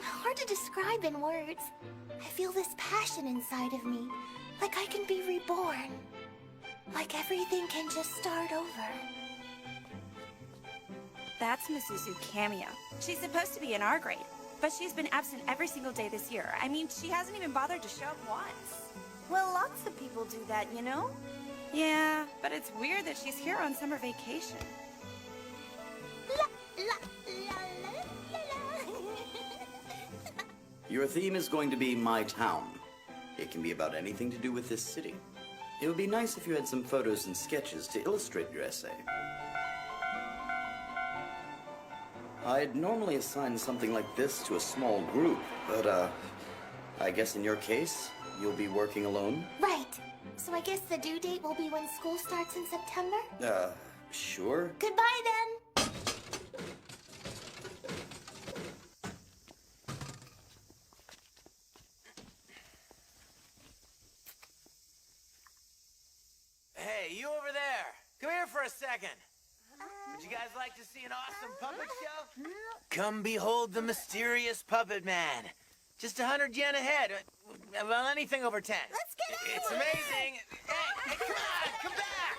Hard to describe in words. I feel this passion inside of me, like I can be reborn. Like everything can just start over. That's Misuzu Cameo. She's supposed to be in our grade, but she's been absent every single day this year. I mean, she hasn't even bothered to show up once. Well, lots of people do that, you know? Yeah, but it's weird that she's here on summer vacation. La la la la la la. Your theme is going to be My Town. It can be about anything to do with this city. It would be nice if you had some photos and sketches to illustrate your essay. I'd normally assign something like this to a small group, but, I guess in your case, you'll be working alone? Right. So I guess the due date will be when school starts in September? Sure. Goodbye then! Hey, you over there! Come here for a second! Would you guys like to see an awesome puppet show? Come behold the mysterious Puppet Man. Just 100 yen a head. Well, anything over 10. Let's get out! It's amazing. Hey, come on, come back!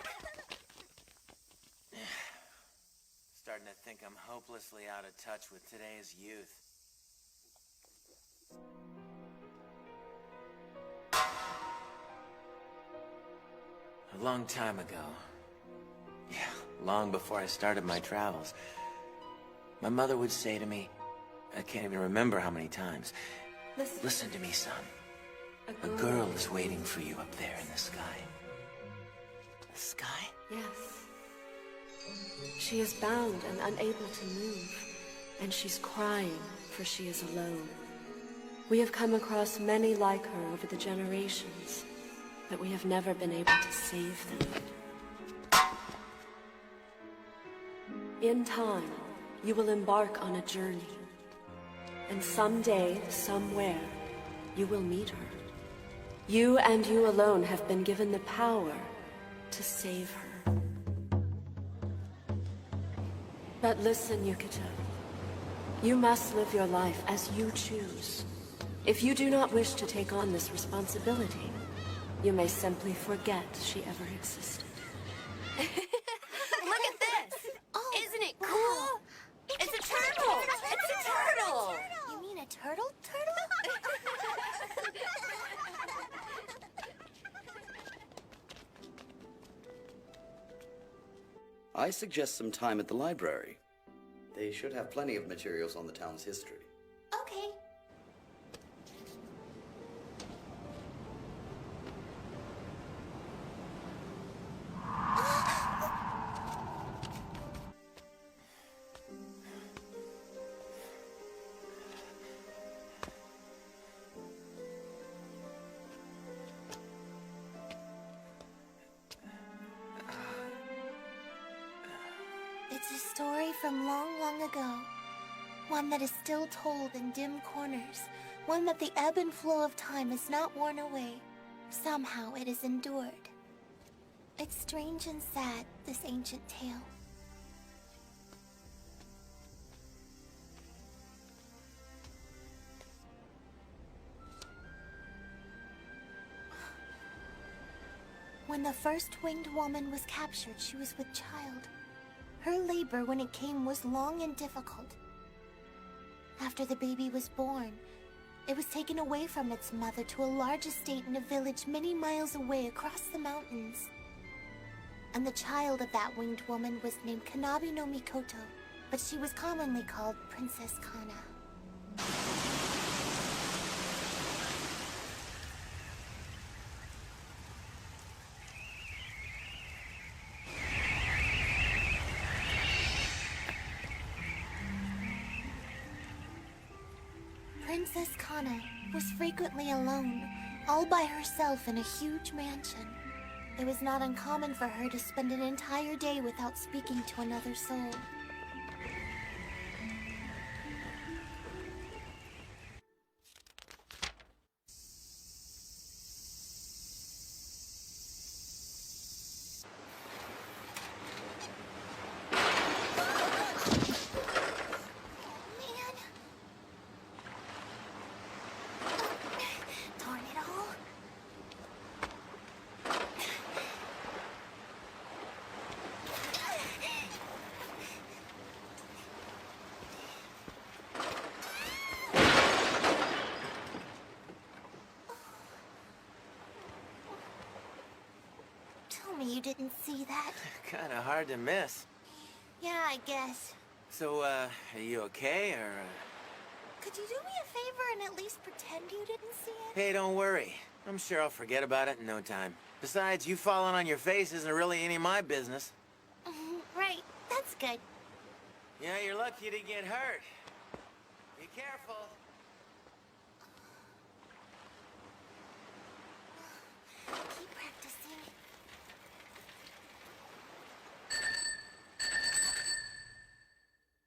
Starting to think I'm hopelessly out of touch with today's youth. A long time ago. Yeah, long before I started my travels. My mother would say to me, I can't even remember how many times, listen to me, son. A girl is waiting for you up there in the sky. The sky? Yes. She is bound and unable to move, and she's crying, for she is alone. We have come across many like her over the generations, but we have never been able to save them. In time, you will embark on a journey, and someday, somewhere, you will meet her. You and you alone have been given the power to save her. But listen, Yukito. You must live your life as you choose. If you do not wish to take on this responsibility, you may simply forget she ever existed. Look at this! Oh, Isn't it cool? It's a turtle! It's a turtle! You mean a turtle? I suggest some time at the library. They should have plenty of materials on the town's history. Okay. It's a story from long, long ago. One that is still told in dim corners. One that the ebb and flow of time has not worn away. Somehow it has endured. It's strange and sad, this ancient tale. When the first winged woman was captured, she was with child. Her labor when it came was long and difficult. After the baby was born, it was taken away from its mother to a large estate in a village many miles away across the mountains. And the child of that winged woman was named Kanabi no Mikoto, but she was commonly called Princess Kana. Princess Kana was frequently alone, all by herself in a huge mansion. It was not uncommon for her to spend an entire day without speaking to another soul. you didn't see that. Kinda hard to miss. Yeah, I guess. So, are you okay, or... Could you do me a favor and at least pretend you didn't see it? Hey, don't worry. I'm sure I'll forget about it in no time. Besides, you falling on your face isn't really any of my business. Right, that's good. Yeah, you're lucky to get hurt. Be careful. Keep practicing.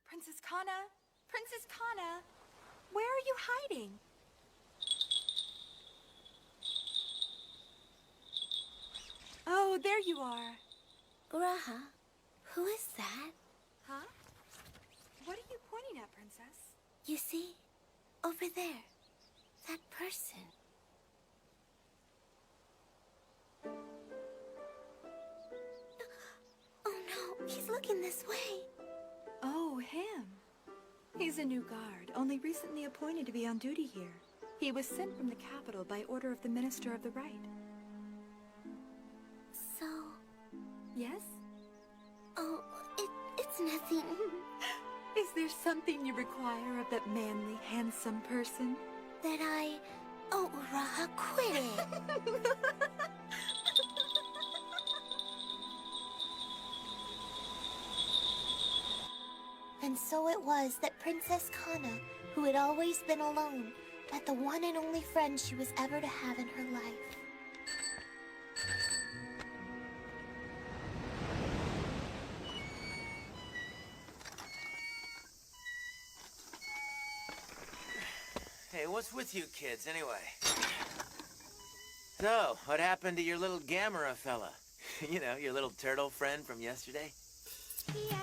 Princess Kana? Princess Kana? Where are you hiding? Oh, there you are. Raha, who is that? Huh? What are you pointing at, Princess? You see, over there, that person. Oh no, he's looking this way. Oh, him. He's a new guard, only recently appointed to be on duty here. He was sent from the capital by order of the Minister of the Right. So, Yes? oh, it's nothing. Is there something you require of that manly, handsome person? That I... Oh, Raha, quit it. And so it was that Princess Kana, who had always been alone, met the one and only friend she was ever to have in her life. Hey, what's with you kids, anyway? So, what happened to your little Gamera fella? You know, your little turtle friend from yesterday? Here.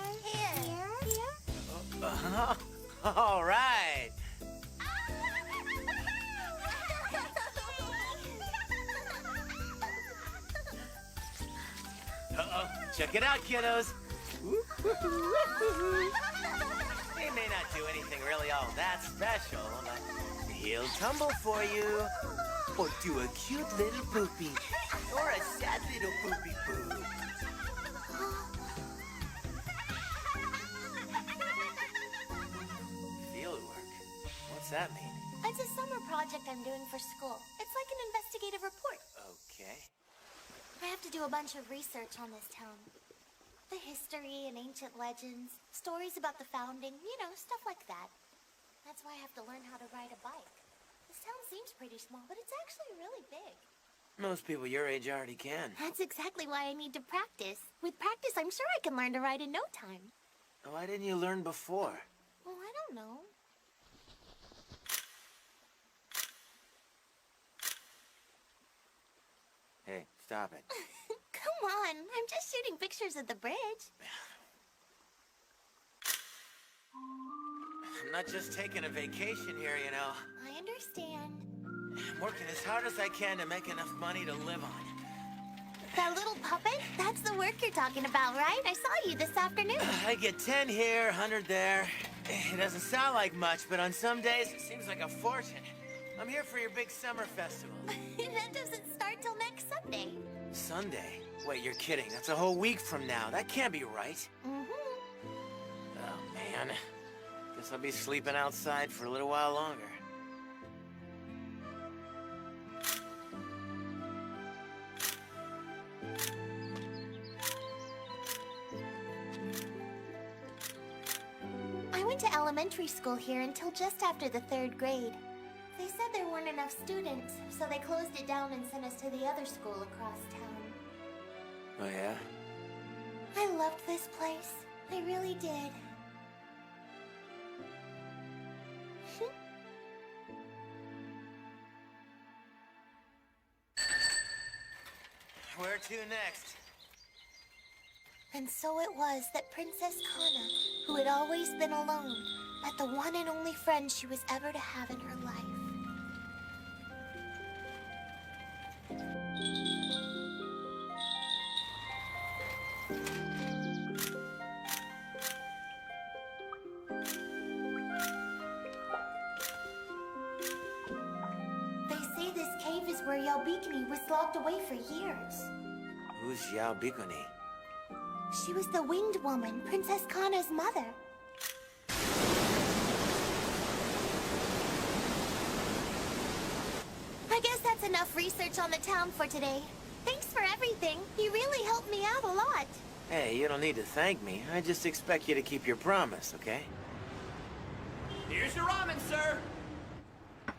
All right. Uh-oh. Check it out, kiddos. He may not do anything really all that special, but he'll tumble for you. Or do a cute little poopy. Or a sad little poopy poo. Field work? What's that mean? It's a summer project I'm doing for school. It's like an investigative report. Okay. I have to do a bunch of research on this town. The history and ancient legends, stories about the founding, you know, stuff like that. That's why I have to learn how to ride a bike. This town seems pretty small, but it's actually really big. Most people your age already can. That's exactly why I need to practice. With practice, I'm sure I can learn to ride in no time. Why didn't you learn before? Well, I don't know. Hey, stop it. Come on, I'm just shooting pictures of the bridge. I'm not just taking a vacation here, you know. I understand. I'm working as hard as I can to make enough money to live on. That little puppet? That's the work you're talking about, right? I saw you this afternoon. I get 10 here, 100 there. It doesn't sound like much, but on some days it seems like a fortune. I'm here for your big summer festival. That doesn't start till next Sunday. Sunday? Wait, you're kidding. That's a whole week from now. That can't be right. Mm-hmm. Oh, man. Guess I'll be sleeping outside for a little while longer. I went to elementary school here until just after the 3rd grade. They said there weren't enough students, so they closed it down and sent us to the other school across town. Oh, yeah? I loved this place. I really did. Where to next? And so it was that Princess Kana, who had always been alone, met the one and only friend she was ever to have in her life. They say this cave is where Yalbikini was locked away for years. Who's Xiao Bikuni? She was the winged woman, Princess Kana's mother. I guess that's enough research on the town for today. Thanks for everything. You really helped me out a lot. Hey, you don't need to thank me. I just expect you to keep your promise, okay? Here's your ramen, sir.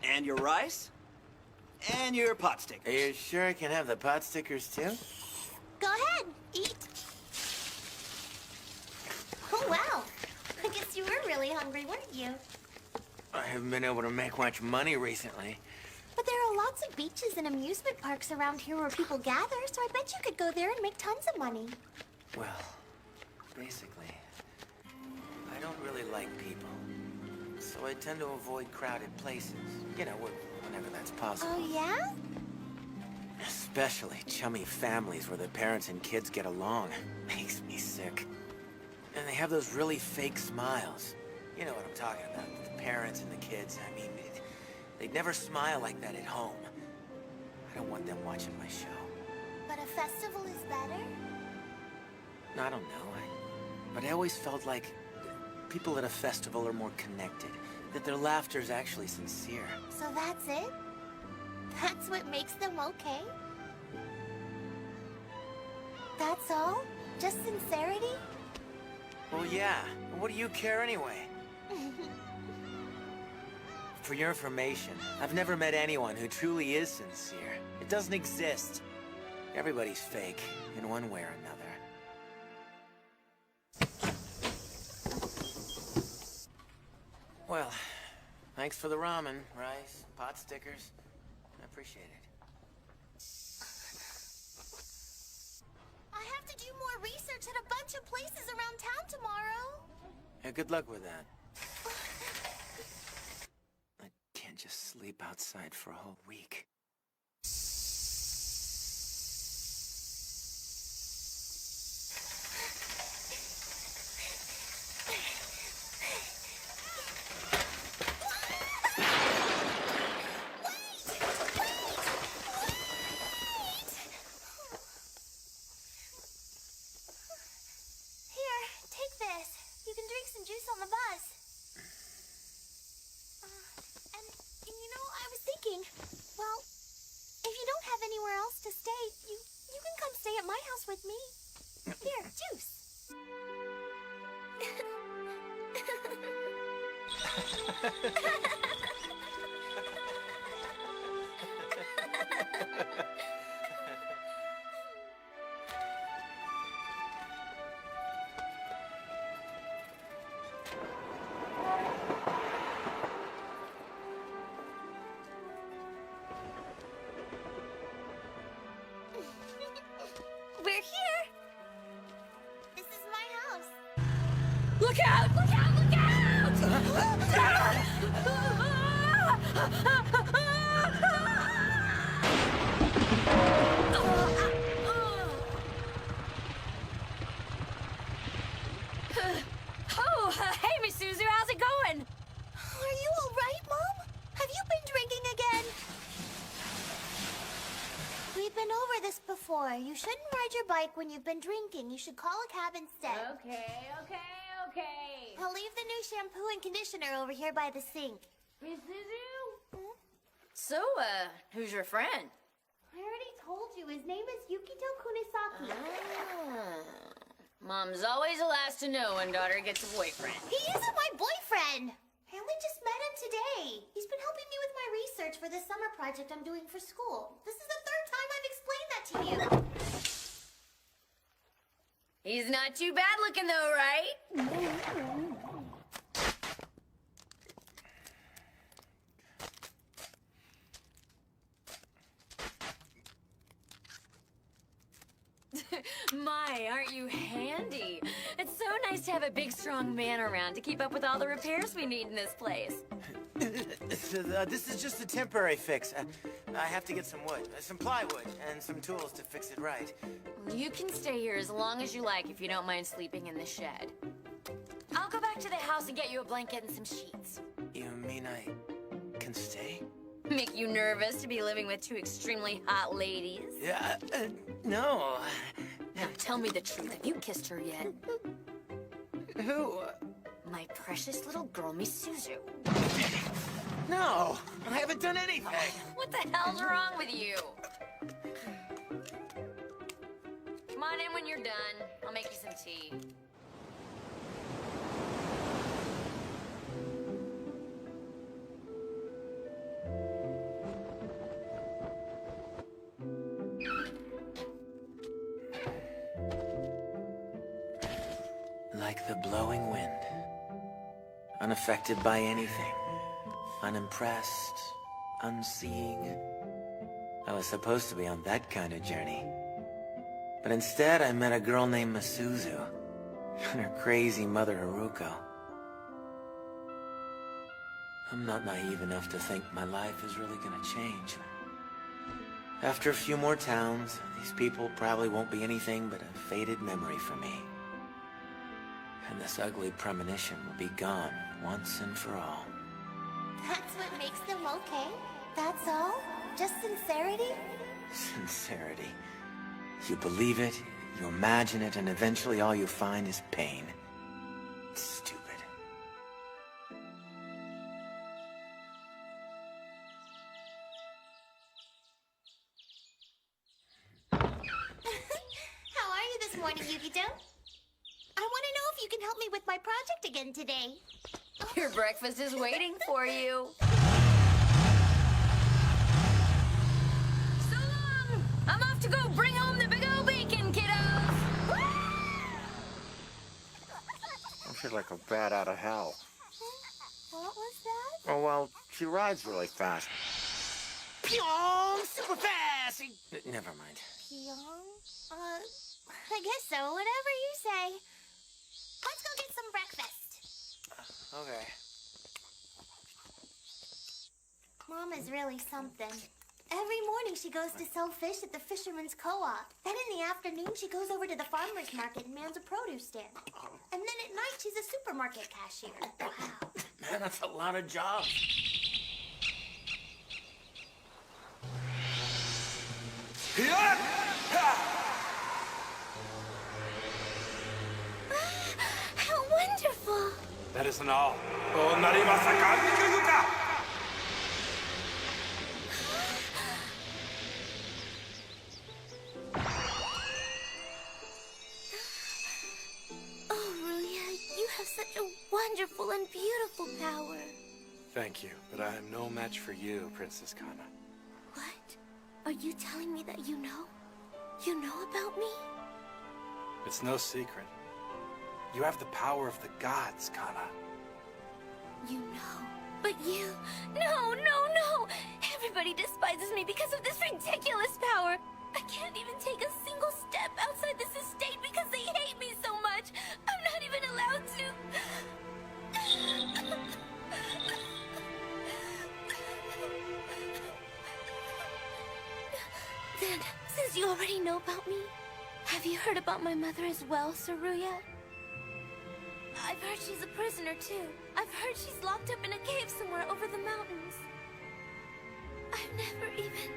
And your rice. And your pot stickers. Are you sure I can have the pot stickers too? Go ahead, eat. Oh, wow. I guess you were really hungry, weren't you? I haven't been able to make much money recently. But there are lots of beaches and amusement parks around here where people gather, so I bet you could go there and make tons of money. Well, basically, I don't really like people. So I tend to avoid crowded places. You know, whenever that's possible. Oh, yeah? Especially chummy families where the parents and kids get along. Makes me sick. And they have those really fake smiles. You know what I'm talking about. The parents and the kids. I mean, they'd never smile like that at home. I don't want them watching my show. But a festival is better? I don't know. But I always felt like people at a festival are more connected. That their laughter is actually sincere. So that's it? That's what makes them okay? That's all? Just sincerity? Well, yeah. What do you care anyway? For your information, I've never met anyone who truly is sincere. It doesn't exist. Everybody's fake, in one way or another. Well, thanks for the ramen, rice, pot stickers. I appreciate it. I have to do more research at a bunch of places around town tomorrow. Yeah, good luck with that. I can't just sleep outside for a whole week. Here, take this. You can drink some juice on the bus. And you know, I was thinking, well, if you don't have anywhere else to stay, you can come stay at my house with me. Here, juice. We're here. This is my house. Look out! Look out! Look Oh, hey, Miss Suzu, how's it going? Are you all right, Mom? Have you been drinking again? We've been over this before. You shouldn't ride your bike when you've been drinking. You should call a cab instead. Okay. I'll leave the new shampoo and conditioner over here by the sink. Miss Suzu? Hmm? So, who's your friend? I already told you. His name is Yukito Kunisaki. Mom's always the last to know when daughter gets a boyfriend. He isn't my boyfriend. I only just met him today. He's been helping me with my research for this summer project I'm doing for school. This is the third time I've explained that to you. He's not too bad looking though, right? My, aren't you handy? It's so nice to have a big, strong man around to keep up with all the repairs we need in this place. This is just a temporary fix. I have to get some wood, some plywood, and some tools to fix it right. You can stay here as long as you like if you don't mind sleeping in the shed. I'll go back to the house and get you a blanket and some sheets. You mean I can stay? Make you you nervous to be living with two extremely hot ladies? Yeah, no. Now tell me the truth. Have you kissed her yet? Who? My precious little girl, Misuzu. No, I haven't done anything. What the hell's wrong with you? Come on in when you're done. I'll make you some tea. Like the blowing wind. Unaffected by anything. Unimpressed. Unseeing. I was supposed to be on that kind of journey. But instead, I met a girl named Misuzu. And her crazy mother, Haruko. I'm not naive enough to think my life is really gonna change. After a few more towns, these people probably won't be anything but a faded memory for me. And this ugly premonition will be gone once and for all. That's what makes them okay? That's all? Just sincerity? Sincerity. You believe it, you imagine it, and eventually all you find is pain. Stupid. How are you this morning, Yukito? I want to know if you can help me with my project again today. Your breakfast is waiting for you. So long! I'm off to go bring home the big old bacon, kiddos! I feel like a bat out of hell. What was that? Oh, well, she rides really fast. Pyong! Super fast! Never mind. Pyong? I guess so. Whatever you say. Let's go get some breakfast. Okay. Mom is really something. Every morning she goes to sell fish at the fisherman's co-op. Then in the afternoon she goes over to the farmer's market and mans a produce stand. And then at night she's a supermarket cashier. Wow. Man, that's a lot of jobs. How wonderful! That isn't all. Oh, Narimasaka Mikuzuka! Oh, Ruya, you have such a wonderful and beautiful power. Thank you, but I am no match for you, Princess Kana. What? Are you telling me that you know? You know about me? It's no secret. You have the power of the gods, Kana. You know. But you... No, no, no! Everybody despises me because of this ridiculous power! I can't even take a single step outside this estate because they hate me so much! I'm not even allowed to... Then, since you already know about me, have you heard about my mother as well, Saruya? I've heard she's a prisoner, too. I've heard she's locked up in a cave somewhere over the mountains. I've never even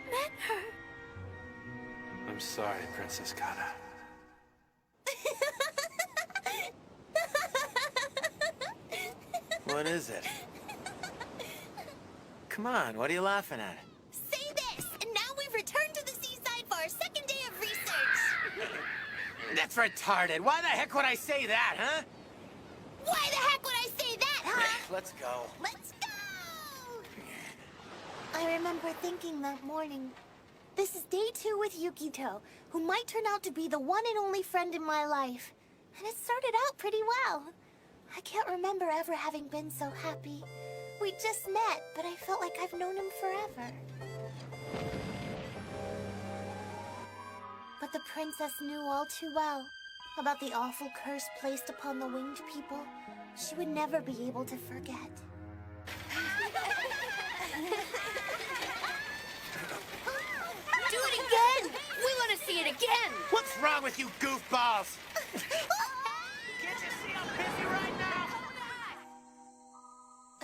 met her. I'm sorry, Princess Kana. What is it? Come on, what are you laughing at? Say this, and now we've returned to the seaside for our second day of research. That's retarded. Why the heck would I say that, huh? Why the heck would I say that, huh? Let's go. Let's go! I remember thinking that morning, this is day 2 with Yukito, who might turn out to be the one and only friend in my life. And it started out pretty well. I can't remember ever having been so happy. We just met, but I felt like I've known him forever. But the princess knew all too well about the awful curse placed upon the winged people. She would never be able to forget. Do it again! We want to see it again! What's wrong with you goofballs? Can't you see I'm busy right now?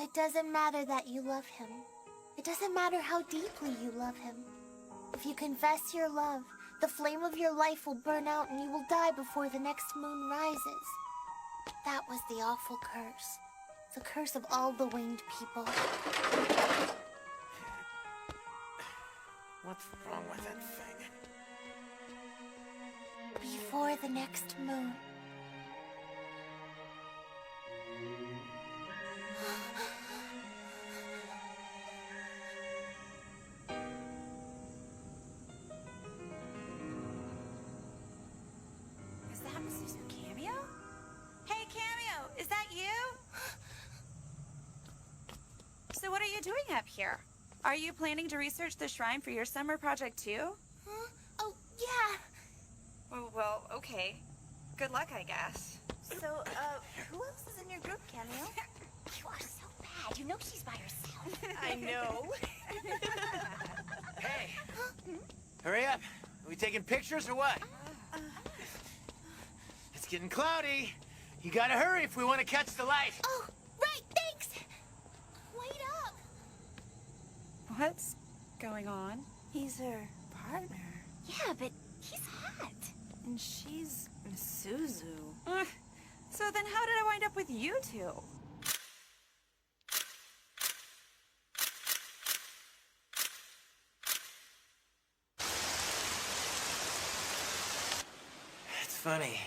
It doesn't matter that you love him. It doesn't matter how deeply you love him. If you confess your love, the flame of your life will burn out and you will die before the next moon rises. That was the awful curse. The curse of all the winged people. What's wrong with that thing? Before the next moon. Is that Mrs. Cameo? Hey, Cameo, is that you? So what are you doing up here? Are you planning to research the shrine for your summer project too? Huh? Oh, yeah. Well, okay. Good luck, I guess. So, who else is in your group, Cameo? You are so bad. You know she's by herself. I know. Hey! Hurry up! Are we taking pictures or what? It's getting cloudy. You gotta hurry if we want to catch the light. Oh, right, thanks. Wait up. What's going on? He's her partner. Yeah, but he's hot. And she's Suzu. So then how did I wind up with you two? It's funny.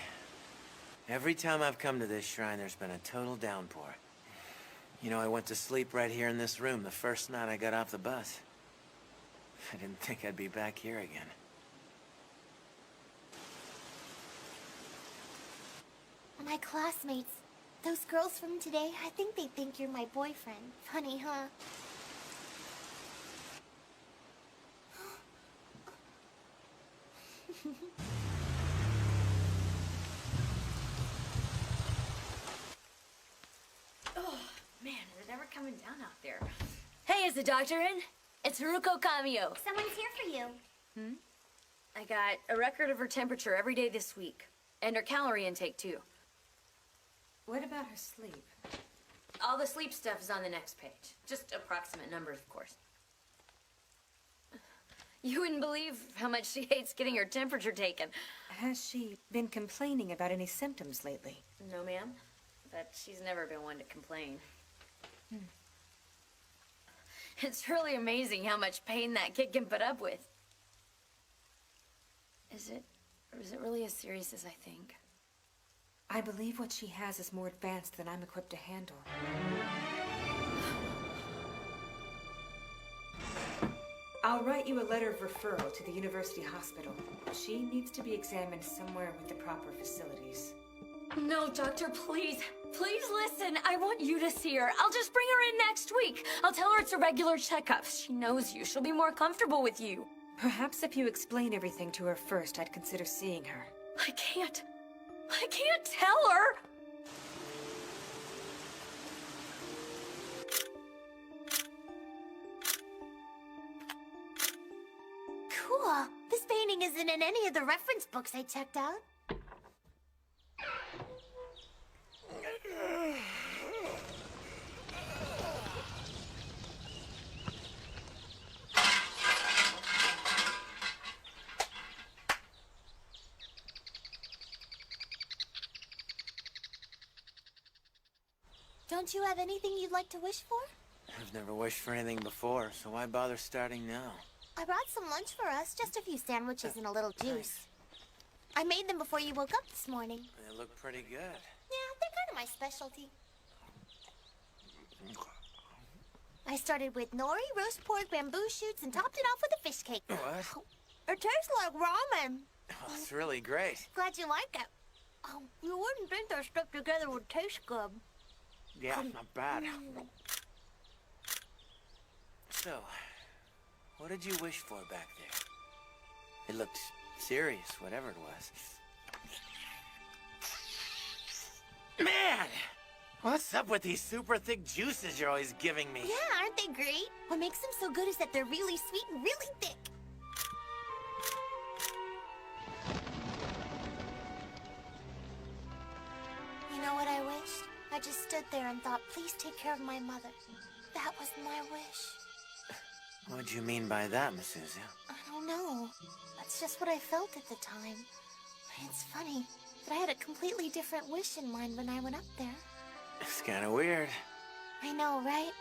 Every time I've come to this shrine, there's been a total downpour. You know, I went to sleep right here in this room the first night I got off the bus. I didn't think I'd be back here again. My classmates, those girls from today, I think they think you're my boyfriend. Funny, huh? Oh, man, is it ever coming down out there? Hey, is the doctor in? It's Haruko Cameo. Someone's here for you. I got a record of her temperature every day this week. And her calorie intake, too. What about her sleep? All the sleep stuff is on the next page. Just approximate numbers, of course. You wouldn't believe how much she hates getting her temperature taken. Has she been complaining about any symptoms lately? No, ma'am. But she's never been one to complain. It's really amazing how much pain that kid can put up with. Is it really as serious as I think? I believe what she has is more advanced than I'm equipped to handle. I'll write you a letter of referral to the university hospital. She needs to be examined somewhere with the proper facilities. No, doctor, please. Please listen. I want you to see her. I'll just bring her in next week. I'll tell her it's a regular checkup. She knows you. She'll be more comfortable with you. Perhaps if you explain everything to her first, I'd consider seeing her. I can't tell her. Cool. This painting isn't in any of the reference books I checked out. Don't you have anything you'd like to wish for? I've never wished for anything before, so why bother starting now? I brought some lunch for us, just a few sandwiches and a little juice. I made them before you woke up this morning. They look pretty good. Yeah, they're kind of my specialty. I started with nori, roast pork, bamboo shoots, and topped it off with a fish cake. What? It tastes like ramen. Oh, it's really great. Glad you like it. Oh, you wouldn't think they're stuck together would taste good. Yeah, not bad. So, what did you wish for back there? It looked serious, whatever it was. Man! What's up with these super thick juices you're always giving me? Yeah, aren't they great? What makes them so good is that they're really sweet and really thick. You know what I wished? I just stood there and thought, please take care of my mother. That was my wish. What do you mean by that, Misuzu? I don't know. That's just what I felt at the time. It's funny, but I had a completely different wish in mind when I went up there. It's kind of weird. I know, right?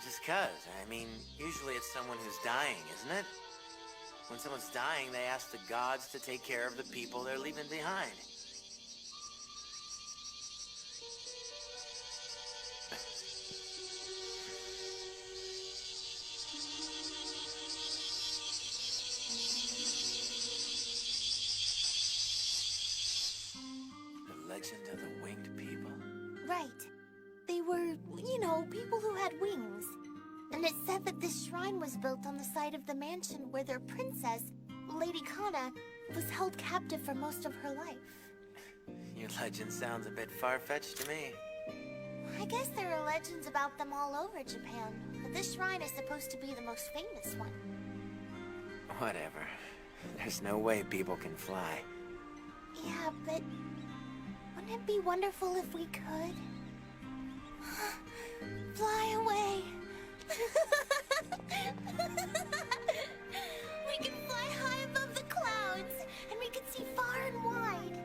Just 'cause. I mean, usually it's someone who's dying, isn't it? When someone's dying, they ask the gods to take care of the people they're leaving behind. The legend of the winged people? Right. They were, you know, people who had wings. And it said that this shrine was built on the site of the mansion where their princess, Lady Kana, was held captive for most of her life. Your legend sounds a bit far-fetched to me. I guess there are legends about them all over Japan, but this shrine is supposed to be the most famous one. Whatever. There's no way people can fly. Yeah, but wouldn't it be wonderful if we could? Fly away! We can fly high above the clouds, and we can see far and wide.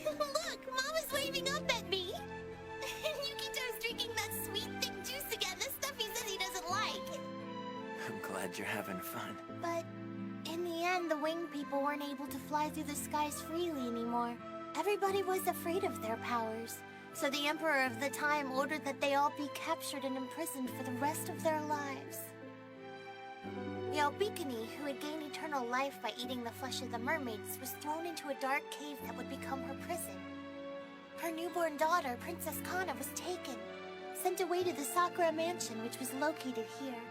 Look, Mama's waving up at me. And Yukito's drinking that sweet thick juice again, the stuff he says he doesn't like. I'm glad you're having fun. But in the end, the winged people weren't able to fly through the skies freely anymore. Everybody was afraid of their powers. So the Emperor of the time ordered that they all be captured and imprisoned for the rest of their lives. The Albikini, who had gained eternal life by eating the flesh of the mermaids, was thrown into a dark cave that would become her prison. Her newborn daughter, Princess Kana, was taken, sent away to the Sakura Mansion, which was located here.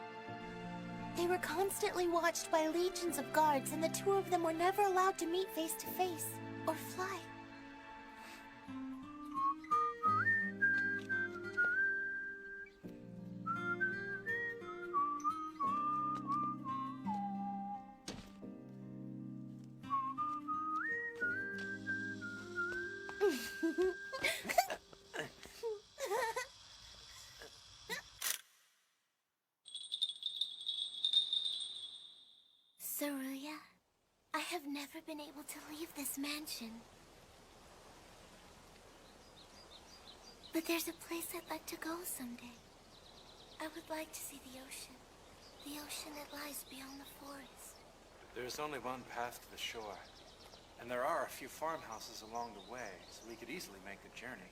They were constantly watched by legions of guards, and the two of them were never allowed to meet face to face, or fly. Saruya, I have never been able to leave this mansion. But there's a place I'd like to go someday. I would like to see the ocean that lies beyond the forest. There's only one path to the shore. And there are a few farmhouses along the way, so we could easily make the journey.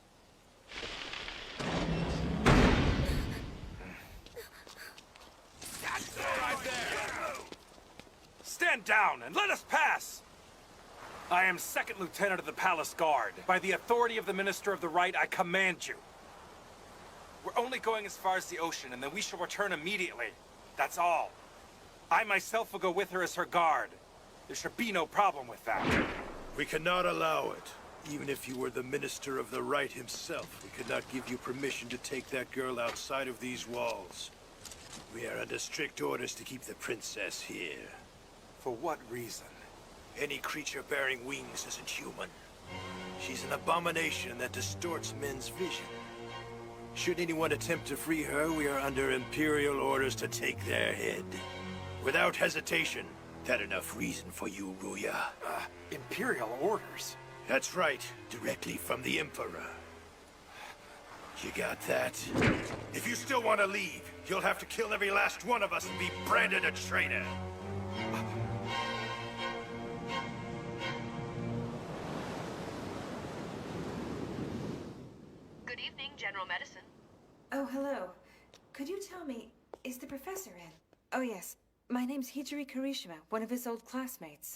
That's right there! Stand down and let us pass! I am Second Lieutenant of the Palace Guard. By the authority of the Minister of the Right, I command you. We're only going as far as the ocean, and then we shall return immediately. That's all. I myself will go with her as her guard. There should be no problem with that. We cannot allow it. Even if you were the Minister of the Right himself, we could not give you permission to take that girl outside of these walls. We are under strict orders to keep the princess here. For what reason? Any creature bearing wings isn't human. She's an abomination that distorts men's vision. Should anyone attempt to free her, we are under Imperial orders to take their head. Without hesitation. That enough reason for you, Ruya? Imperial orders? That's right. Directly from the Emperor. You got that? If you still want to leave, you'll have to kill every last one of us and be branded a traitor. Good evening, General Medicine. Oh, hello. Could you tell me, is the professor in? Oh, yes. My name's Hijiri Kirishima, one of his old classmates.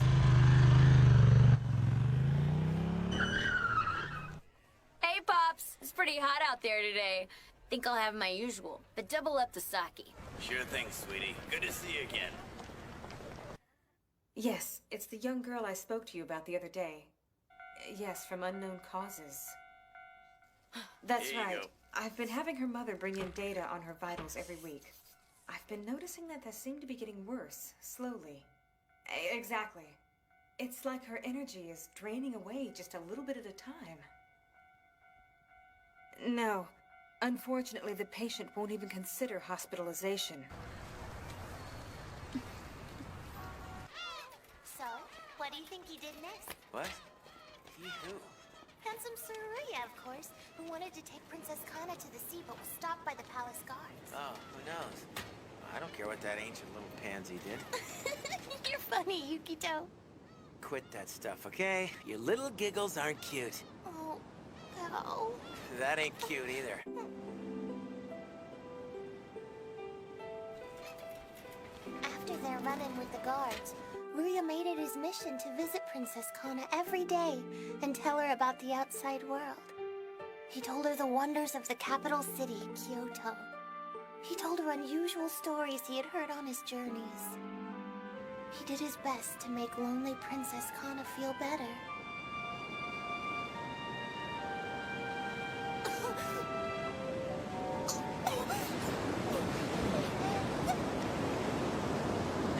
Hey, Pops. It's pretty hot out there today. Think I'll have my usual, but double up the sake. Sure thing, sweetie. Good to see you again. Yes, it's the young girl I spoke to you about the other day. Yes, from unknown causes. That's Here you right. go. I've been having her mother bring in data on her vitals every week. I've been noticing that they seem to be getting worse, slowly. Exactly. It's like her energy is draining away just a little bit at a time. No. Unfortunately, the patient won't even consider hospitalization. What do you think he did next? What? He who? Handsome Sir Ruya, of course, who wanted to take Princess Kana to the sea but was stopped by the palace guards. Oh, who knows? I don't care what that ancient little pansy did. You're funny, Yukito. Quit that stuff, okay? Your little giggles aren't cute. Oh, no. That ain't cute either. After their run-in with the guards, Ruya made it his mission to visit Princess Kana every day and tell her about the outside world. He told her the wonders of the capital city, Kyoto. He told her unusual stories he had heard on his journeys. He did his best to make lonely Princess Kana feel better.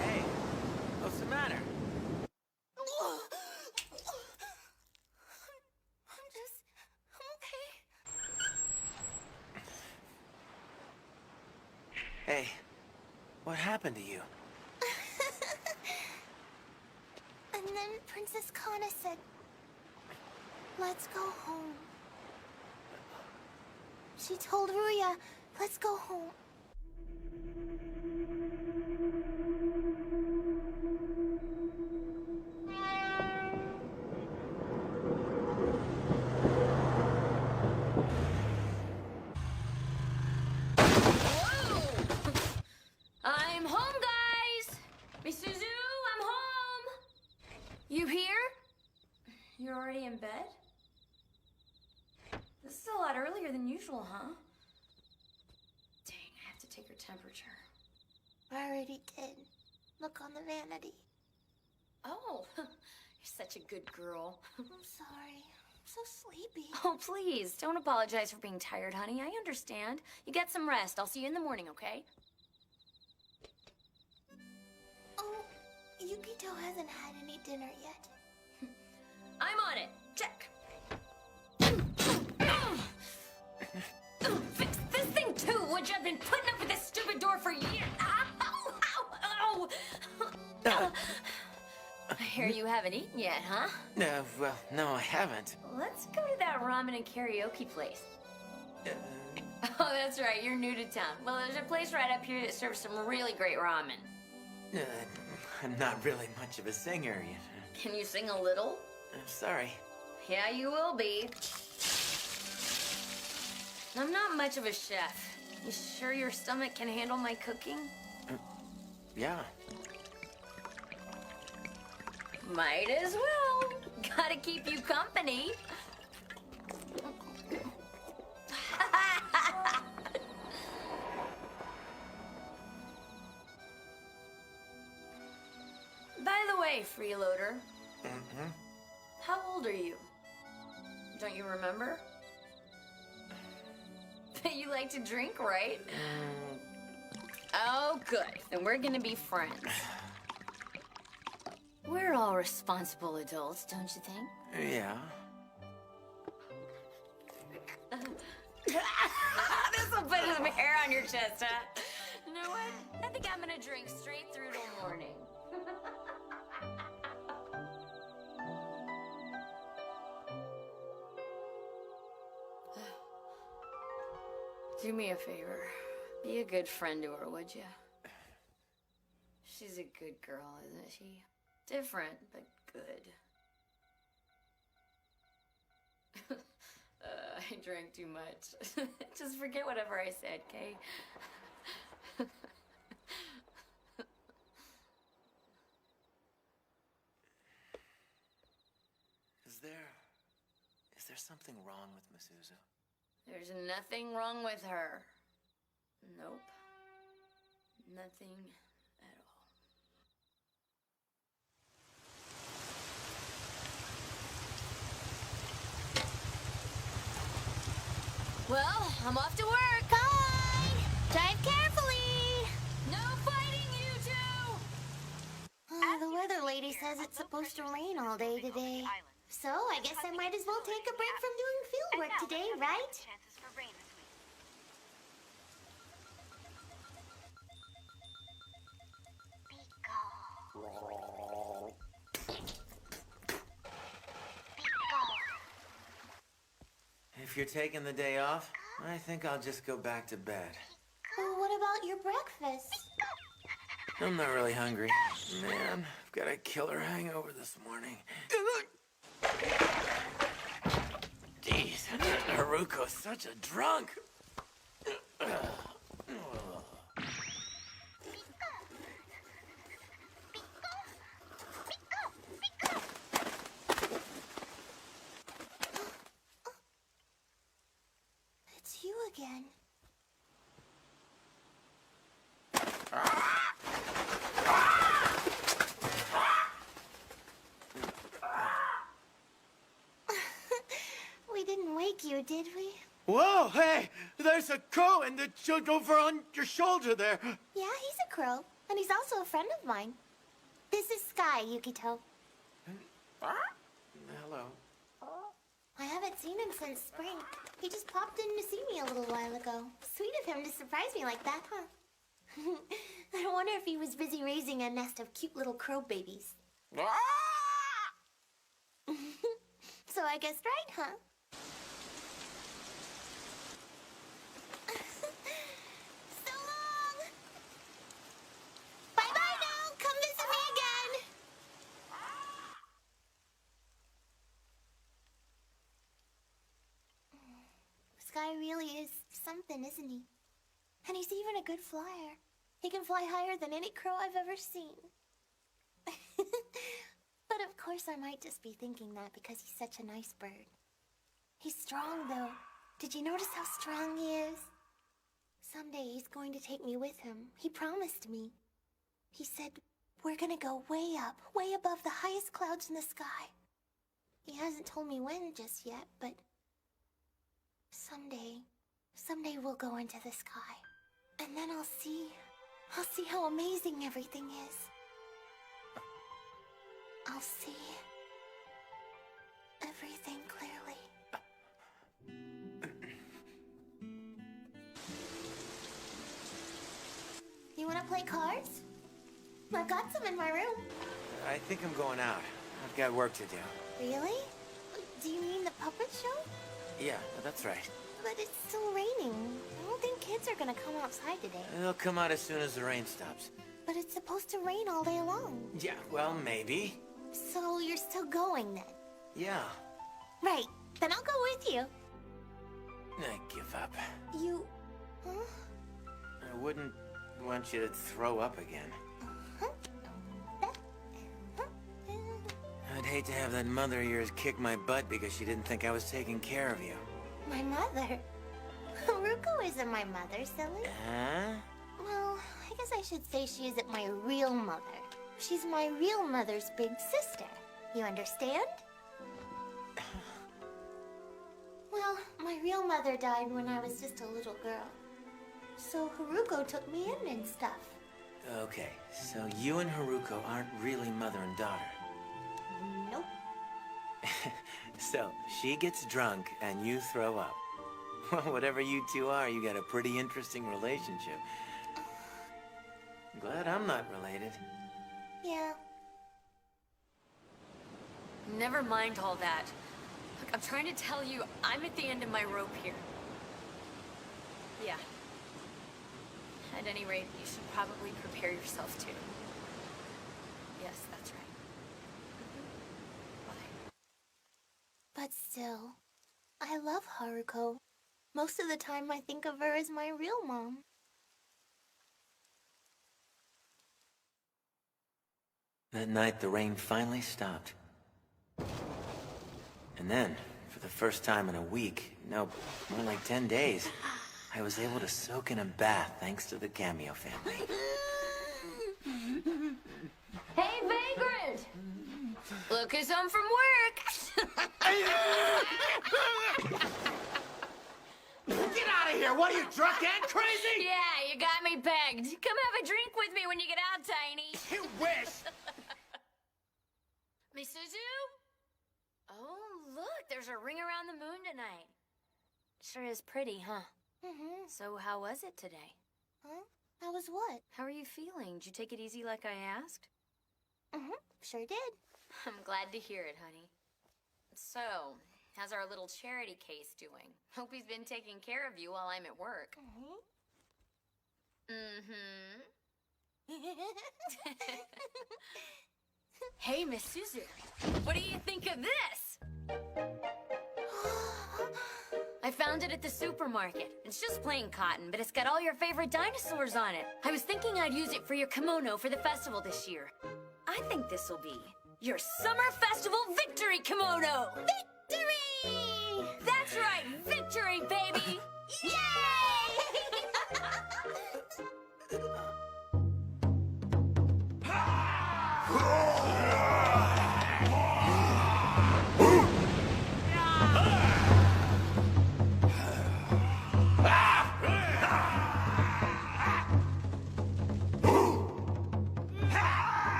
Hey, what's the matter? I'm okay. Hey, what happened to you? And then Princess Kana said, "Let's go home." She told Ruya, "Let's go home." I'm home, guys! Misuzu, I'm home! You here? You're already in bed? This is a lot earlier than usual, huh? Dang, I have to take her temperature. I already did. Look on the vanity. Oh, you're such a good girl. I'm sorry. I'm so sleepy. Oh, please, don't apologize for being tired, honey. I understand. You get some rest. I'll see you in the morning, okay? Oh, Yukito hasn't had any dinner yet. I'm on it. Check. Fix this thing too, would you? I've been putting up with this stupid door for years. Ow! Ow! Ow! I hear you haven't eaten yet, huh? Well, no, I haven't. Let's go to that ramen and karaoke place. Oh, that's right. You're new to town. Well, there's a place right up here that serves some really great ramen. I'm not really much of a singer, you know. Can you sing a little? I'm sorry. Yeah, you will be. I'm not much of a chef. You sure your stomach can handle my cooking? Yeah. Might as well. Gotta keep you company. By the way, freeloader. Mm-hmm. How old are you? Don't you remember? You like to drink, right? Oh, good. Then we're gonna be friends. We're all responsible adults, don't you think? Yeah. This'll put some hair on your chest, huh? You know what? I think I'm gonna drink straight through till morning. Do me a favor. Be a good friend to her, would you? She's a good girl, isn't she? Different, but good. I drank too much. Just forget whatever I said, Kay? Is there something wrong with Misuzu? There's nothing wrong with her. Nope. Nothing at all. Well, I'm off to work. Bye! Drive carefully! No fighting, you two! The weather lady says it's supposed to rain all day today. So I guess I might as well take a break from doing field work today, right? Chances for rain this week. If you're taking the day off, I think I'll just go back to bed. Well, what about your breakfast? I'm not really hungry. Man, I've got a killer hangover this morning. Jeez, Haruko's such a drunk. It's you again. We didn't wake you, did we? Whoa, hey! There's a crow and the children over on your shoulder there. Yeah, he's a crow, and he's also a friend of mine. This is Sky, Yukito. Hello. I haven't seen him since spring. He just popped in to see me a little while ago. Sweet of him to surprise me like that, huh? I wonder if he was busy raising a nest of cute little crow babies. So I guessed right, huh? So long! Bye-bye now! Come visit me again! Sky really is something, isn't he? And he's even a good flyer. He can fly higher than any crow I've ever seen. But of course I might just be thinking that because he's such a nice bird. He's strong, though. Did you notice how strong he is? Someday he's going to take me with him. He promised me. He said, we're gonna go way up, way above the highest clouds in the sky. He hasn't told me when just yet, but someday we'll go into the sky. And then I'll see how amazing everything is. I'll see everything clearly. You wanna play cards? I've got some in my room. I think I'm going out. I've got work to do. Really? Do you mean the puppet show? Yeah, that's right. But it's still raining. I don't think kids are gonna come outside today. They'll come out as soon as the rain stops. But it's supposed to rain all day long. Yeah, well, maybe. So you're still going then? Yeah. Right. Then I'll go with you. I give up. You... Huh? I wouldn't want you to throw up again. I'd hate to have that mother of yours kick my butt because she didn't think I was taking care of you. My mother? Haruko isn't my mother, silly. Huh? Well, I guess I should say she isn't my real mother. She's my real mother's big sister. You understand? Well, my real mother died when I was just a little girl. So Haruko took me in and stuff. Okay, so you and Haruko aren't really mother and daughter. Nope. So, she gets drunk and you throw up. Well, whatever you two are, you got a pretty interesting relationship. Glad I'm not related. Yeah. Never mind all that. Look, I'm trying to tell you, I'm at the end of my rope here. Yeah. At any rate, you should probably prepare yourself too. Yes, that's right. But still, I love Haruko. Most of the time I think of her as my real mom. That night, the rain finally stopped. And then, for the first time in a week, no, more like 10 days, I was able to soak in a bath thanks to the Cameo family. Hey, Vagrant! Look who's home from work! Get out of here! What are you, drunk and crazy? Yeah, you got me pegged. Come have a drink with me when you get out, Tiny. You wish! Misuzu? Oh, look, there's a ring around the moon tonight. Sure is pretty, huh? Mm-hmm. So how was it today? Huh? How was what? How are you feeling? Did you take it easy like I asked? Mm-hmm. Sure did. I'm glad to hear it, honey. So, How's our little charity case doing? Hope he's been taking care of you while I'm at work. Hey, Miss Suzu, what do you think of this? I found it at the supermarket. It's just plain cotton, but it's got all your favorite dinosaurs on it. I was thinking I'd use it for your kimono for the festival this year. I think this'll be your Summer Festival Victory Kimono! Victory! That's right, victory, baby! Yay!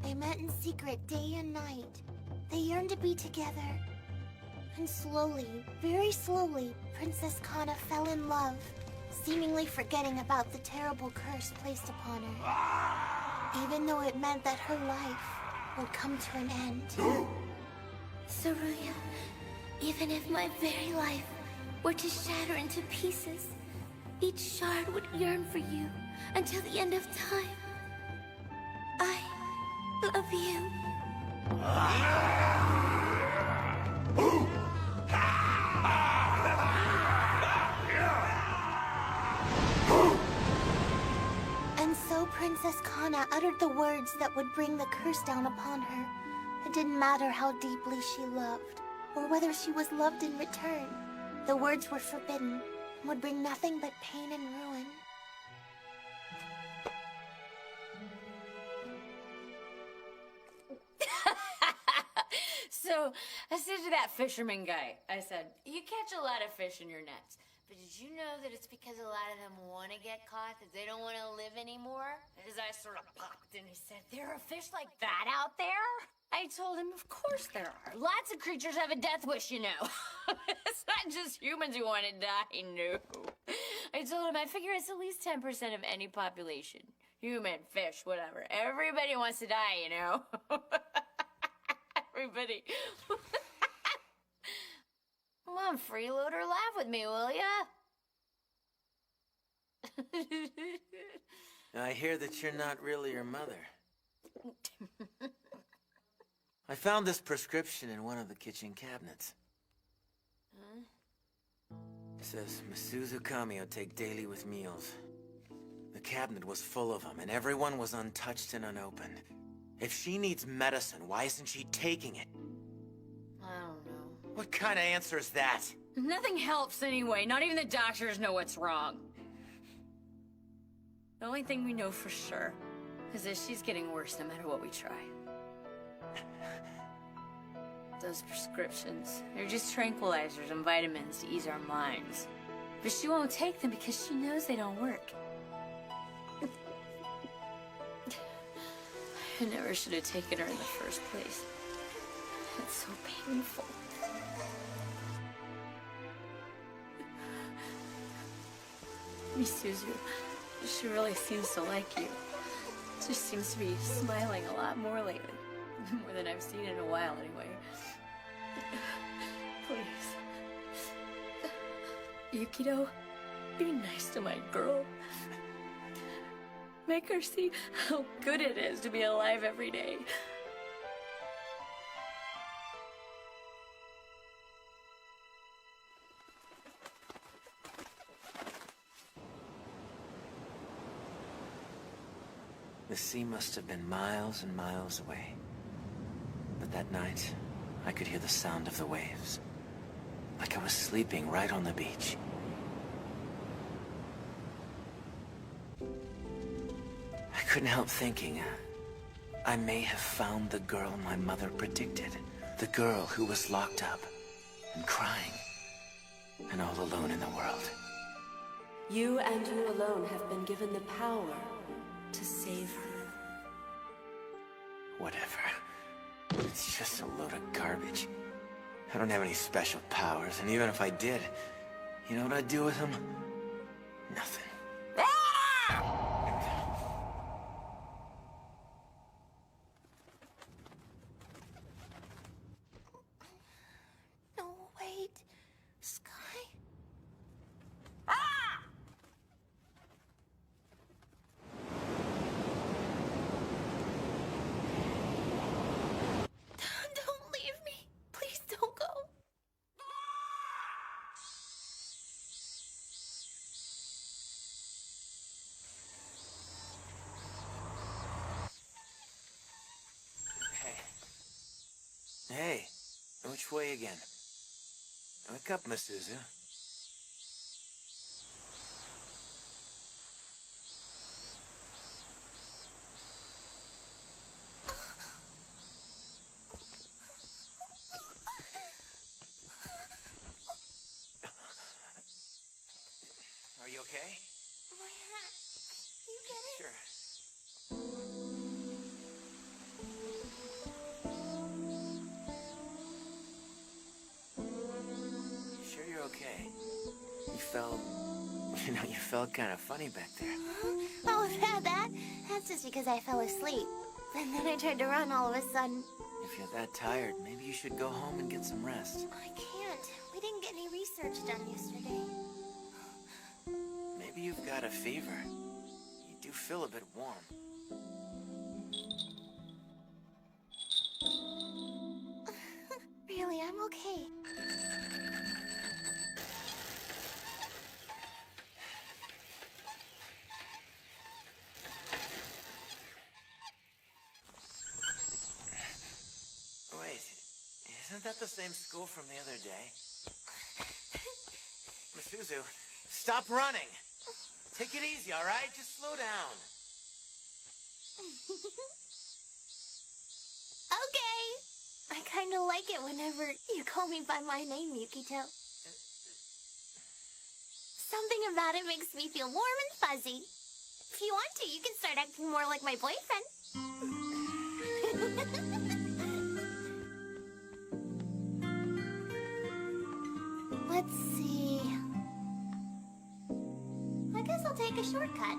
They met in secret day and night. They yearned to be together. And slowly, very slowly, Princess Kana fell in love, seemingly forgetting about the terrible curse placed upon her. Even though it meant that her life would come to an end. Saruya, even if my very life were to shatter into pieces, each shard would yearn for you until the end of time. I love you. And so Princess Kana uttered the words that would bring the curse down upon her. It didn't matter how deeply she loved, or whether she was loved in return. The words were forbidden, and would bring nothing but pain and ruin. So, I said to that fisherman guy, I said, you catch a lot of fish in your nets, but did you know that it's because a lot of them want to get caught, that they don't want to live anymore? And his eyes sort of popped, and he said, there are fish like that out there? I told him, of course there are. Lots of creatures have a death wish, you know. It's not just humans who want to die, no. I told him, I figure it's at least 10% of any population. Human, fish, whatever. Everybody wants to die, you know. Everybody. Come on, freeloader, laugh with me, will ya? I hear that you're not really your mother. I found this prescription in one of the kitchen cabinets. Huh? It says, Misuzu Kamiya take daily with meals. The cabinet was full of them, and everyone was untouched and unopened. If she needs medicine, why isn't she taking it? I don't know. What kind of answer is that? Nothing helps anyway. Not even the doctors know what's wrong. The only thing we know for sure is that she's getting worse no matter what we try. Those prescriptions, they're just tranquilizers and vitamins to ease our minds. But she won't take them because she knows they don't work. I never should have taken her in the first place. It's so painful. Miss Suzu, she really seems to like you. She seems to be smiling a lot more lately. More than I've seen in a while, anyway. Please. Yukido, be nice to my girl. Make her see how good it is to be alive every day. The sea must have been miles and miles away. But that night, I could hear the sound of the waves. Like I was sleeping right on the beach. I couldn't help thinking, I may have found the girl my mother predicted. The girl who was locked up and crying and all alone in the world. You and you alone have been given the power to save her. Whatever. It's just a load of garbage. I don't have any special powers, and even if I did, you know what I'd do with them? Nothing. Ah! Hey, which way again? Wake up, Misuzu. Are you okay? My hat. You get it? Sure. You sure you're okay? You felt... you felt kind of funny back there. Oh, that's just because I fell asleep. And then I tried to run all of a sudden. If you're that tired, maybe you should go home and get some rest. I can't. We didn't get any research done yesterday. Maybe you've got a fever. You do feel a bit warm. Really, I'm okay. Wait, isn't that the same school from the other day? Misuzu, stop running! Take it easy, all right? Just slow down. Okay. I kind of like it whenever you call me by my name, Yukito. Something about it makes me feel warm and fuzzy. If you want to, you can start acting more like my boyfriend. Let's see. I guess I'll take a shortcut.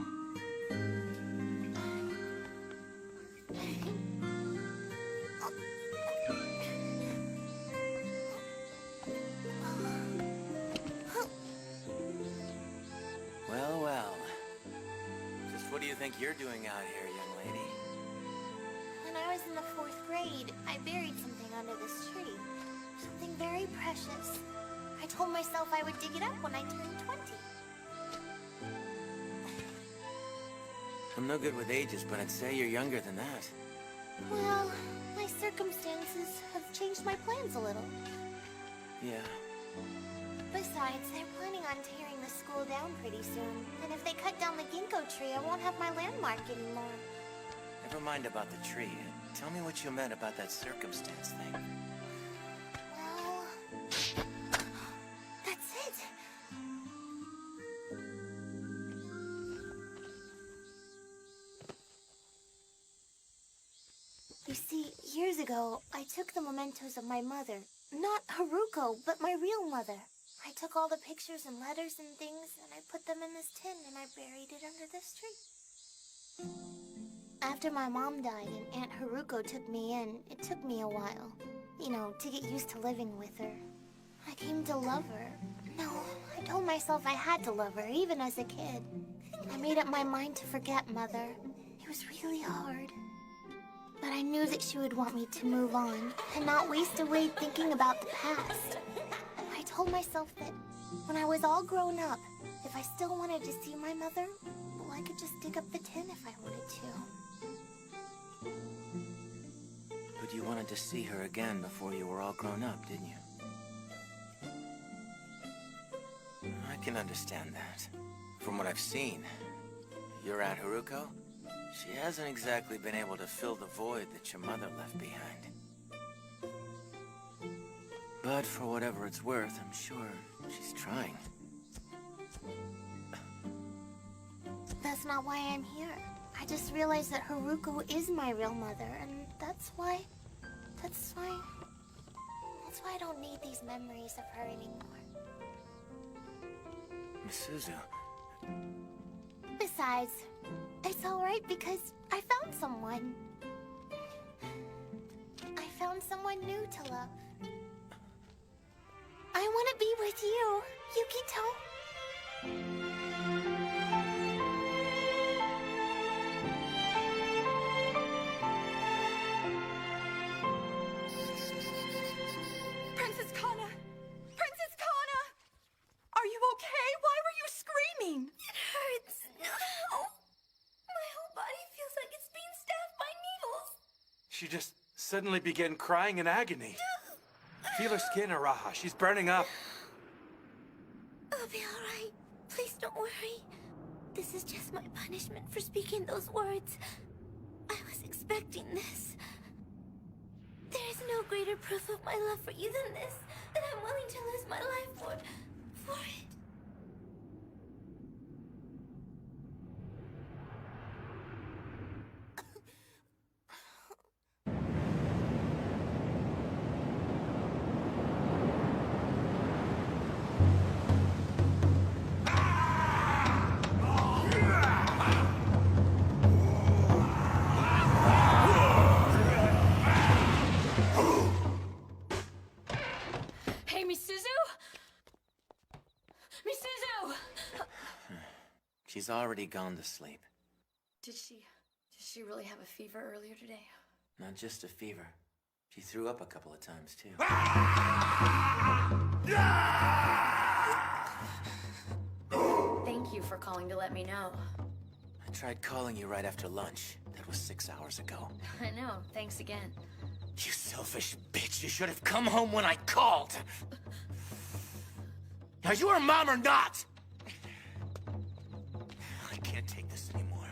Well, well. Just what do you think you're doing out here, young lady? When I was in the 4th grade, I buried something under this tree. Something very precious. I told myself I would dig it up when I turned 20. I'm no good with ages, but I'd say you're younger than that. Well, my circumstances have changed my plans a little. Yeah. Besides, they're planning on tearing the school down pretty soon. And if they cut down the ginkgo tree, I won't have my landmark anymore. Never mind about the tree. Tell me what you meant about that circumstance thing. Well... that's it! You see, years ago, I took the mementos of my mother. Not Haruko, but my real mother. I took all the pictures and letters and things, and I put them in this tin, and I buried it under this tree. After my mom died and Aunt Haruko took me in, it took me a while. You know, to get used to living with her. I came to love her. No, I told myself I had to love her, even as a kid. I made up my mind to forget Mother. It was really hard. But I knew that she would want me to move on, and not waste away thinking about the past. I told myself that when I was all grown up, if I still wanted to see my mother, well, I could just dig up the tin if I wanted to. But you wanted to see her again before you were all grown up, didn't you? I can understand that. From what I've seen, your Aunt Haruko, she hasn't exactly been able to fill the void that your mother left behind. But for whatever it's worth, I'm sure she's trying. That's not why I'm here. I just realized that Haruko is my real mother, and that's why I don't need these memories of her anymore. Misuzu. Besides, it's alright because I found someone. I found someone new to love. I want to be with you, Yukito. Princess Kana! Princess Kana! Are you okay? Why were you screaming? It hurts. My whole body feels like it's being stabbed by needles. She just suddenly began crying in agony. Feel her skin, Araha. She's burning up. I'll be alright. Please don't worry. This is just my punishment for speaking those words. I was expecting this. There is no greater proof of my love for you than this, that I'm willing to lose my life for it. Hey, Misuzu? Misuzu! She's already gone to sleep. Did she really have a fever earlier today? Not just a fever. She threw up a couple of times, too. Thank you for calling to let me know. I tried calling you right after lunch. That was 6 hours ago. I know, thanks again. You selfish bitch. You should have come home when I called. Are you her mom or not? I can't take this anymore.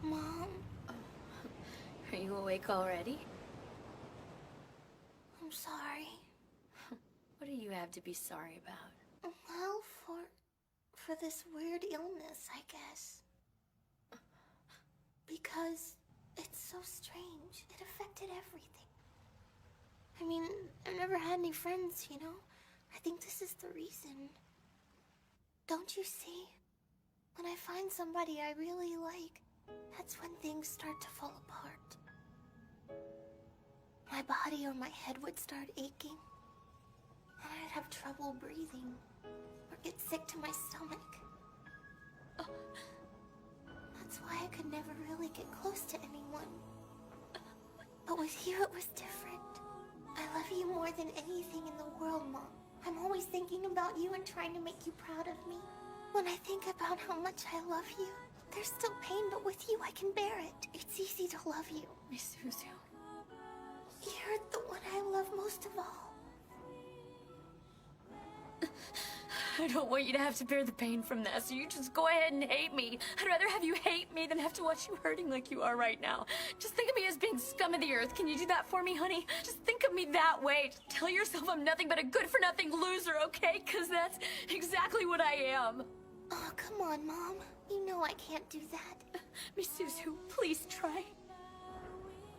Mom, Are you awake already? I'm sorry. What do you have to be sorry about? Well, for this weird illness, I guess. Because it's so strange. It affected everything. I mean, I've never had any friends, you know? I think this is the reason. Don't you see? When I find somebody I really like, that's when things start to fall apart. My body or my head would start aching. And I'd have trouble breathing. Or get sick to my stomach. That's why I could never really get close to anyone. But with you, it was different. I love you more than anything in the world, Mom. I'm always thinking about you and trying to make you proud of me. When I think about how much I love you, there's still pain, but with you, I can bear it. It's easy to love you. Misuzu. You're the one I love most of all. I don't want you to have to bear the pain from that, so you just go ahead and hate me. I'd rather have you hate me than have to watch you hurting like you are right now. Just think of me as being scum of the earth. Can you do that for me, honey? Just think of me that way. Just tell yourself I'm nothing but a good-for-nothing loser, okay? Because that's exactly what I am. Oh, come on, Mom. You know I can't do that. Misuzu, please try.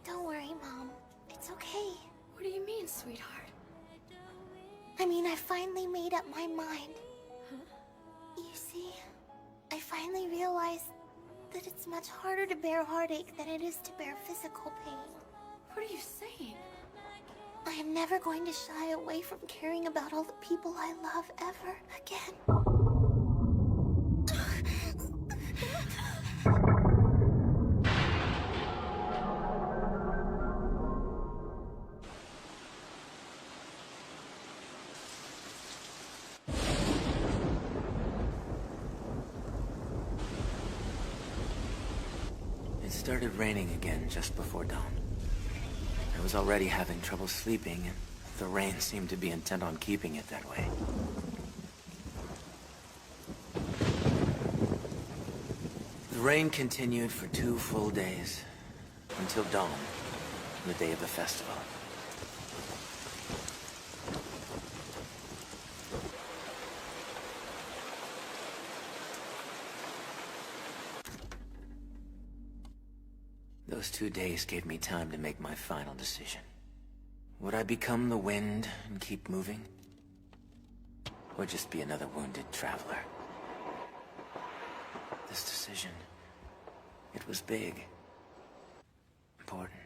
Don't worry, Mom. It's okay. What do you mean, sweetheart? I mean, I finally made up my mind. You see, I finally realized that it's much harder to bear heartache than it is to bear physical pain. What are you saying? I am never going to shy away from caring about all the people I love ever again. It started raining again just before dawn. I was already having trouble sleeping, and the rain seemed to be intent on keeping it that way. The rain continued for 2 full days, until dawn, the day of the festival. Those 2 days gave me time to make my final decision. Would I become the wind and keep moving? Or just be another wounded traveler? This decision, it was big. Important.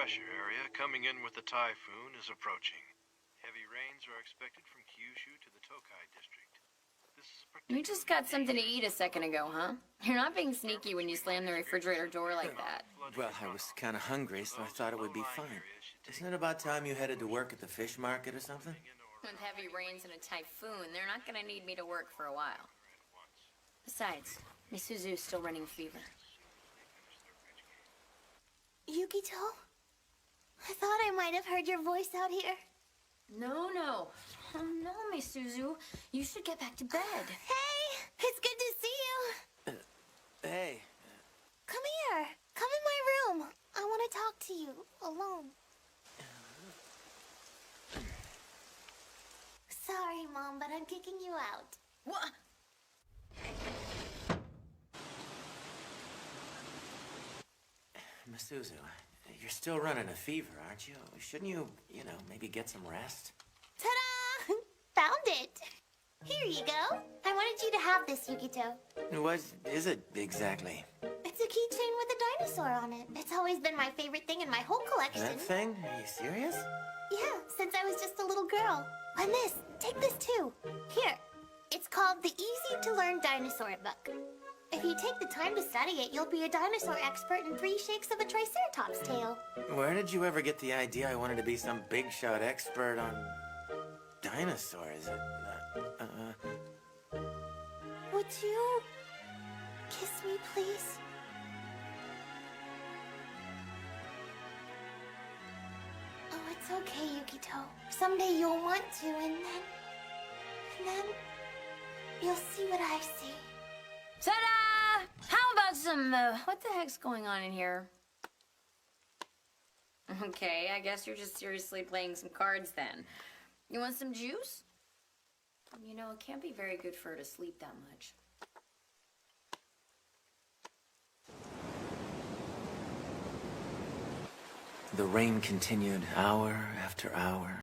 pressure area coming in with the typhoon is approaching. Heavy rains are expected from Kyushu to the Tokai district. This is You just got something to eat a second ago, huh? You're not being sneaky when you slam the refrigerator door like that. Well, I was kind of hungry, so I thought it would be fine. Isn't it about time you headed to work at the fish market or something? With heavy rains and a typhoon, they're not gonna need me to work for a while. Besides, Misuzu's still running fever. Yukito? I thought I might have heard your voice out here. No. Oh, no, Misuzu. You should get back to bed. Hey! It's good to see you! Hey. Come here. Come in my room. I want to talk to you, alone. Sorry, Mom, but I'm kicking you out. What? Misuzu, you're still running a fever, aren't you? Shouldn't you, maybe get some rest? Ta-da! Found it. Here you go. I wanted you to have this, Yukito. What is it exactly? It's a keychain with a dinosaur on it. It's always been my favorite thing in my whole collection. That thing? Are you serious? Yeah, since I was just a little girl. And this. Take this too. Here. It's called the Easy to Learn Dinosaur Book. If you take the time to study it, you'll be a dinosaur expert in 3 shakes of a triceratops tail. Where did you ever get the idea I wanted to be some big shot expert on dinosaurs? Would you kiss me, please? Oh, it's okay, Yukito. Someday you'll want to, and then you'll see what I see. Ta-da! How about some, what the heck's going on in here? Okay, I guess you're just seriously playing some cards then. You want some juice? You know, it can't be very good for her to sleep that much. The rain continued hour after hour.